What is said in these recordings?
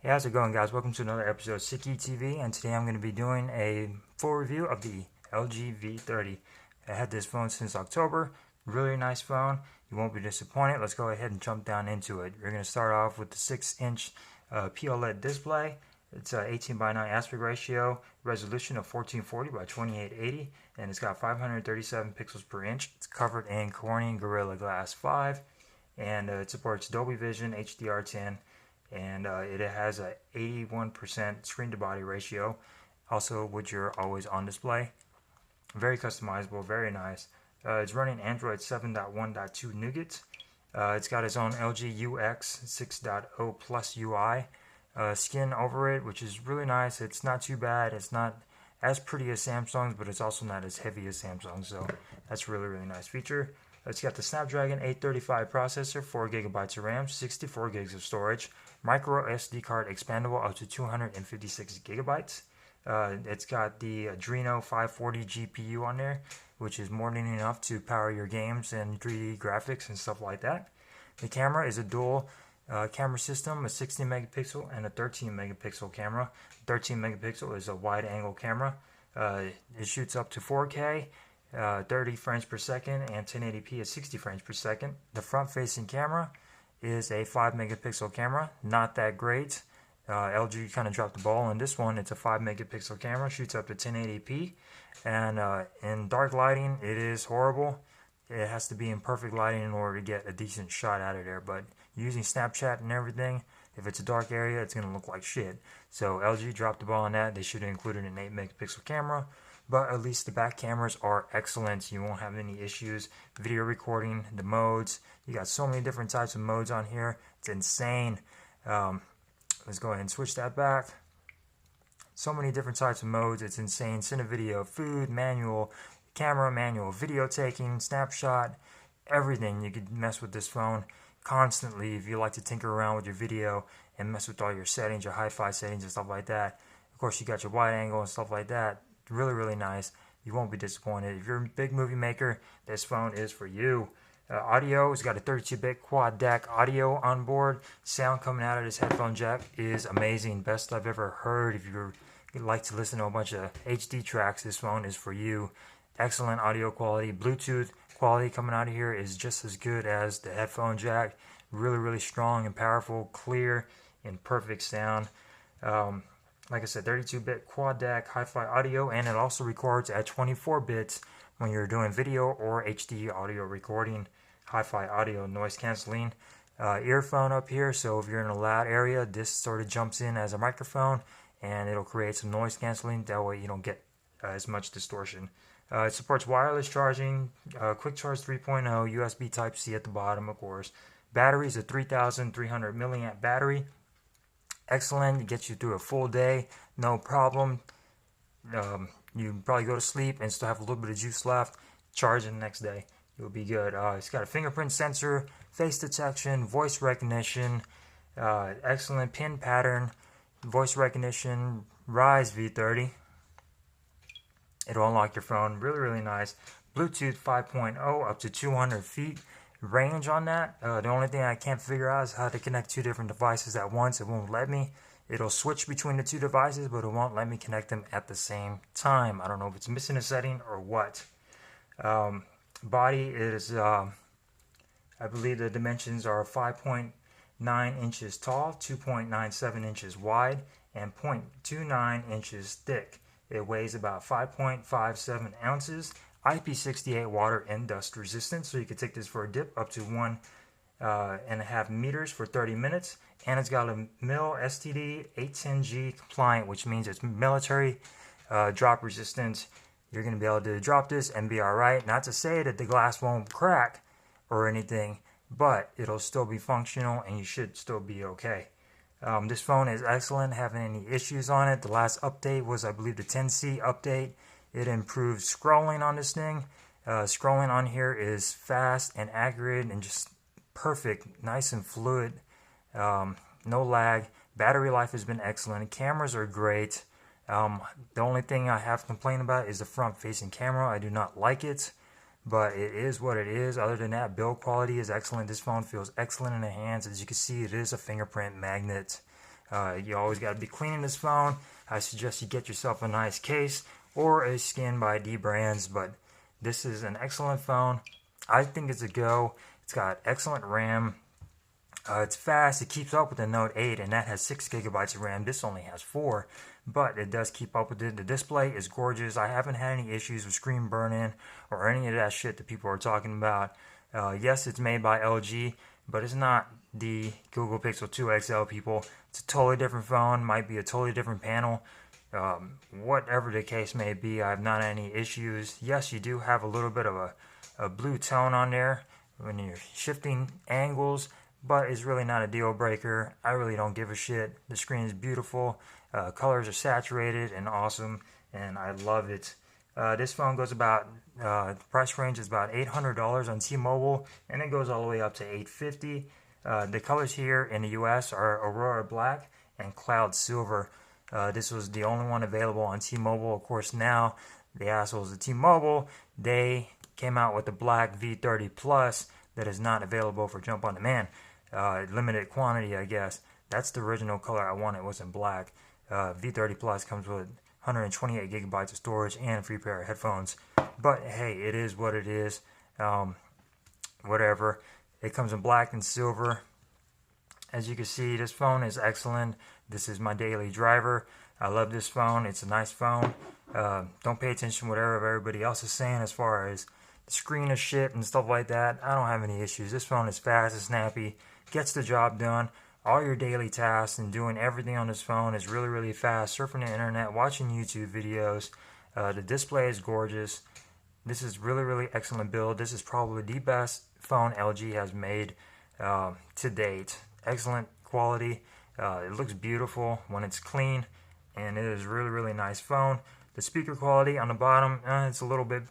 Hey, how's it going, guys? Welcome to another episode of Sicky TV, and today I'm going to be doing a full review of the LG V30. I had this phone since October. Really nice phone. You won't be disappointed. Let's go ahead and jump down into it. We're going to start off with the 6-inch POLED display. It's an 18:9 aspect ratio, resolution of 1440 by 2880, and it's got 537 pixels per inch. It's covered in Corning Gorilla Glass 5, and it supports Dolby Vision, HDR10, and it has a 81% screen to body ratio, also which are always on display. Very customizable, very nice. It's running Android 7.1.2 Nougat. It's got its own LG UX 6.0 Plus UI skin over it, which is really nice. It's not too bad. It's not as pretty as Samsung's, but it's also not as heavy as Samsung, so that's a really nice feature. It's got the Snapdragon 835 processor, 4GB of RAM, 64 gigs of storage, micro SD card expandable up to 256 gigabytes. It's got the Adreno 540 GPU on there, which is more than enough to power your games and 3D graphics and stuff like that. The camera is a dual camera system, a 16 megapixel and a 13 megapixel camera. 13 megapixel is a wide angle camera. It shoots up to 4K. 30 frames per second and 1080p at 60 frames per second. The front facing camera is a 5 megapixel camera, not that great. LG kind of dropped the ball on this one. It's a 5 megapixel camera, shoots up to 1080p, and in dark lighting it is horrible. It has to be in perfect lighting in order to get a decent shot out of there, but using Snapchat and everything, if it's a dark area, it's going to look like shit. So LG dropped the ball on that. They should have included an 8 megapixel camera, but at least the back cameras are excellent. You won't have any issues. Video recording, the modes, you got so many different types of modes on here. It's insane. Let's go ahead and switch that back. So many different types of modes. It's insane. Cine video, food, manual, camera, manual, video taking, snapshot, everything. You could mess with this phone constantly if you like to tinker around with your video and mess with all your settings, your hi-fi settings and stuff like that. Of course, you got your wide angle and stuff like that. Really nice. You won't be disappointed. If you're a big movie maker, this phone is for you. Audio, it's got a 32-bit Quad Dac audio on board. Sound coming out of this headphone jack is amazing. Best I've ever heard. If you like to listen to a bunch of HD tracks, this phone is for you. Excellent audio quality. Bluetooth quality coming out of here is just as good as the headphone jack. Really strong and powerful, clear, and perfect sound. Like I said, 32-bit Quad Dac hi-fi audio, and it also records at 24 bits when you're doing video or HD audio recording. Hi-fi audio, noise canceling. Earphone up here, so if you're in a loud area, this sort of jumps in as a microphone, and it'll create some noise canceling. That way you don't get as much distortion. It supports wireless charging, quick charge 3.0, USB Type-C at the bottom, of course. Battery is a 3,300 milliamp battery. Excellent. It gets you through a full day, no problem. You probably go to sleep and still have a little bit of juice left. Charge it the next day. You'll be good. It's got a fingerprint sensor, face detection, voice recognition, excellent pin pattern, voice recognition, Rise V30. It'll unlock your phone. Really nice. Bluetooth 5.0 up to 200 feet range on that. The only thing I can't figure out is how to connect two different devices at once. It won't let me. It'll switch between the two devices, but it won't let me connect them at the same time. I don't know if it's missing a setting or what. Body is, I believe the dimensions are 5.9 inches tall, 2.97 inches wide, and 0.29 inches thick. It weighs about 5.57 ounces. IP68 water and dust resistant, so you can take this for a dip up to 1.5 meters for 30 minutes. And it's got a MIL STD 810G compliant, which means it's military drop resistant. You're going to be able to drop this and be alright. Not to say that the glass won't crack or anything, but it'll still be functional and you should still be okay. This phone is excellent, haven't any issues on it. The last update was, I believe, the 10C update. It improved scrolling on this thing. Scrolling on here is fast and accurate and just perfect, nice and fluid. No lag. Battery life has been excellent. Cameras are great. The only thing I have to complain about is the front-facing camera. I do not like it, but it is what it is. Other than that, build quality is excellent. This phone feels excellent in the hands. As you can see, it is a fingerprint magnet. You always got to be cleaning this phone. I suggest you get yourself a nice case or a skin by D Brands, but this is an excellent phone. I think it's a go. It's got excellent RAM. It's fast. It keeps up with the Note 8, and that has 6 gigabytes of RAM. This only has 4, but it does keep up with it. The display is gorgeous. I haven't had any issues with screen burn-in or any of that shit that people are talking about. Yes, it's made by LG, but it's not the Google Pixel 2 XL, people. It's a totally different phone. Might be a totally different panel. Whatever the case may be, I have not had any issues. Yes, you do have a little bit of a blue tone on there when you're shifting angles, but it's really not a deal breaker. I really don't give a shit. The screen is beautiful. Colors are saturated and awesome, and I love it. This phone goes about, the price range is about $800 on T-Mobile, and it goes all the way up to $850. The colors here in the US are Aurora Black and Cloud Silver. This was the only one available on T-Mobile. Of course, now the assholes at T-Mobile, they came out with the black V30 Plus that is not available for Jump On Demand. Limited quantity, I guess. That's the original color I wanted, was in black. V30 Plus comes with 128 gigabytes of storage and a free pair of headphones. But hey, it is what it is. Whatever. It comes in black and silver. As you can see, this phone is excellent. This is my daily driver. I love this phone. It's a nice phone. Don't pay attention to whatever everybody else is saying as far as the screen is shit and stuff like that. I don't have any issues. This phone is fast, it's snappy, gets the job done. All your daily tasks and doing everything on this phone is really, really fast. Surfing the internet, watching YouTube videos. The display is gorgeous. This is really, really excellent build. This is probably the best phone LG has made to date. Excellent quality. It looks beautiful when it's clean, and it is really, really nice phone. The speaker quality on the bottom, it's a little bit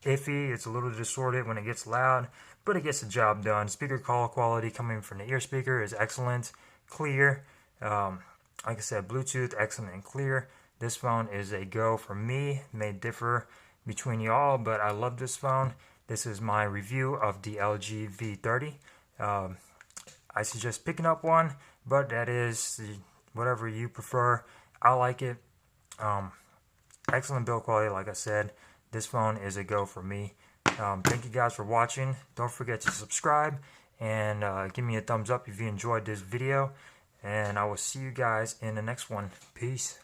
iffy. It's a little distorted when it gets loud, but it gets the job done. Speaker call quality coming from the ear speaker is excellent, clear. Like I said, Bluetooth, excellent and clear. This phone is a go for me. It may differ between y'all, but I love this phone. This is my review of the LG V30. I suggest picking up one, but that is whatever you prefer. I like it. Excellent build quality, like I said. This phone is a go for me. Thank you guys for watching. Don't forget to subscribe and give me a thumbs up if you enjoyed this video. And I will see you guys in the next one. Peace.